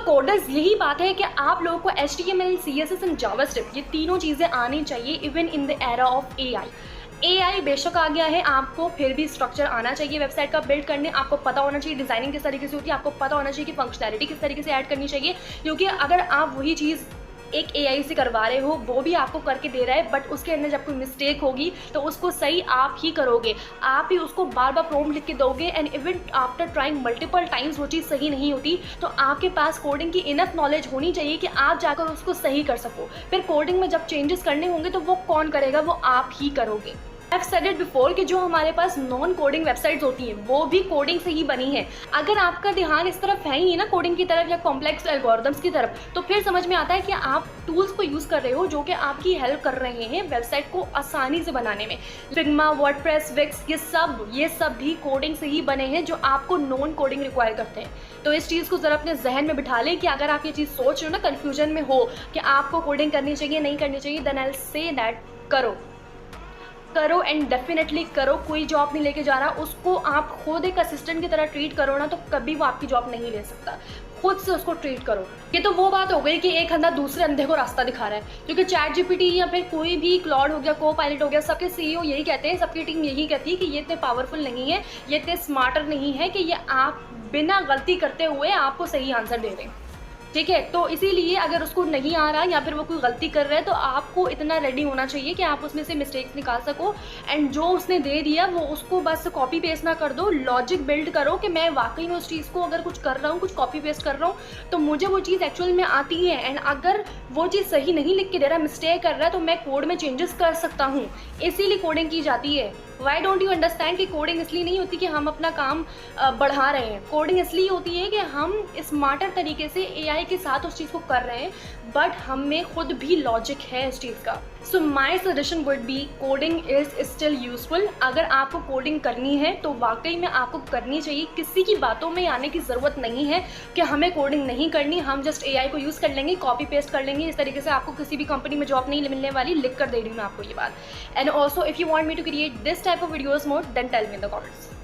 Coders यही बात है कि आप लोगों को HTML, CSS एंड जावास्क्रिप्ट ये तीनों चीज़ें आनी चाहिए even in the era of AI बेशक आ गया है, आपको फिर भी स्ट्रक्चर आना चाहिए वेबसाइट का बिल्ड करने, आपको पता होना चाहिए डिज़ाइनिंग किस तरीके से होती है, आपको पता होना चाहिए कि फंक्शनैलिटी किस तरीके से ऐड करनी चाहिए, क्योंकि अगर आप वही चीज़ एक AI से करवा रहे हो, वो भी आपको करके दे रहा है, बट उसके अंदर जब कोई मिस्टेक होगी तो उसको सही आप ही करोगे, आप ही उसको बार बार प्रॉम्प्ट लिख के दोगे, and even after trying multiple times वो चीज़ सही नहीं होती, तो आपके पास कोडिंग की इनफ नॉलेज होनी चाहिए कि आप जाकर उसको सही कर सको। फिर कोडिंग में जब चेंजेस करने होंगे तो वो कौन करेगा, वो आप ही करोगे। I've said it before कि जो हमारे पास नॉन कोडिंग वेबसाइट्स होती हैं वो भी कोडिंग से ही बनी है। अगर आपका ध्यान इस तरफ है ही ना कोडिंग की तरफ या कॉम्प्लेक्स एल्गोरिथम्स की तरफ, तो फिर समझ में आता है कि आप टूल्स को यूज़ कर रहे हो जो कि आपकी हेल्प कर रहे हैं वेबसाइट को आसानी से बनाने में। फिग्मा, वर्डप्रेस, विक्स, ये सब भी कोडिंग से ही बने हैं जो आपको नॉन कोडिंग रिक्वायर करते हैं। तो इस चीज़ को ज़रा अपने जहन में बिठा लें कि अगर आप ये चीज़ सोच रहे हो ना, कन्फ्यूजन में हो कि आपको कोडिंग करनी चाहिए नहीं करनी चाहिए, then I will say that करो एंड डेफिनेटली करो। कोई जॉब नहीं लेके जा रहा, उसको आप खुद एक असिस्टेंट की तरह ट्रीट करो ना, तो कभी वो आपकी जॉब नहीं ले सकता। खुद से उसको ट्रीट करो। ये तो वो बात हो गई कि एक अंधा दूसरे अंधे को रास्ता दिखा रहा है, क्योंकि ChatGPT या फिर कोई भी क्लॉड हो गया, Copilot हो गया, सबके CEO यही कहते हैं, सबकी टीम यही कहती है कि ये इतने पावरफुल नहीं है, ये इतने स्मार्टर नहीं है कि ये आप बिना गलती करते हुए आपको सही आंसर दे दें। ठीक है, तो इसीलिए अगर उसको नहीं आ रहा या फिर वो कोई गलती कर रहा है तो आपको इतना रेडी होना चाहिए कि आप उसमें से मिस्टेक्स निकाल सको, एंड जो उसने दे दिया वो उसको बस कॉपी पेस्ट ना कर दो, लॉजिक बिल्ड करो कि मैं वाकई में उस चीज़ को अगर कुछ कर रहा हूँ, कुछ कॉपी पेस्ट कर रहा हूँ, तो मुझे वो चीज़ एक्चुअल में आती है, एंड अगर वो चीज़ सही नहीं लिख के दे रहा, मिस्टेक कर रहा है, तो मैं कोड में चेंजेस कर सकता हूँ। इसीलिए कोडिंग की जाती है। वाई डोंट यू अंडरस्टैंड कि कोडिंग इसलिए नहीं होती कि हम अपना काम बढ़ा रहे हैं, कोडिंग इसलिए होती है कि हम स्मार्टर तरीके से AI के साथ उस चीज़ को कर रहे हैं, बट हम में खुद भी लॉजिक है इस चीज़ का। So my suggestion would be coding is still useful. अगर आपको कोडिंग करनी है तो वाकई में आपको करनी चाहिए, किसी की बातों में आने की ज़रूरत नहीं है कि हमें कोडिंग नहीं करनी, हम जस्ट AI को यूज़ कर लेंगे, कॉपी पेस्ट कर लेंगे, इस तरीके से आपको किसी भी कंपनी में जॉब नहीं मिलने वाली। लिख कर दे रही हूँ मैं आपको ये बात। And also if you want me to create this type of videos more, then tell me in the comments.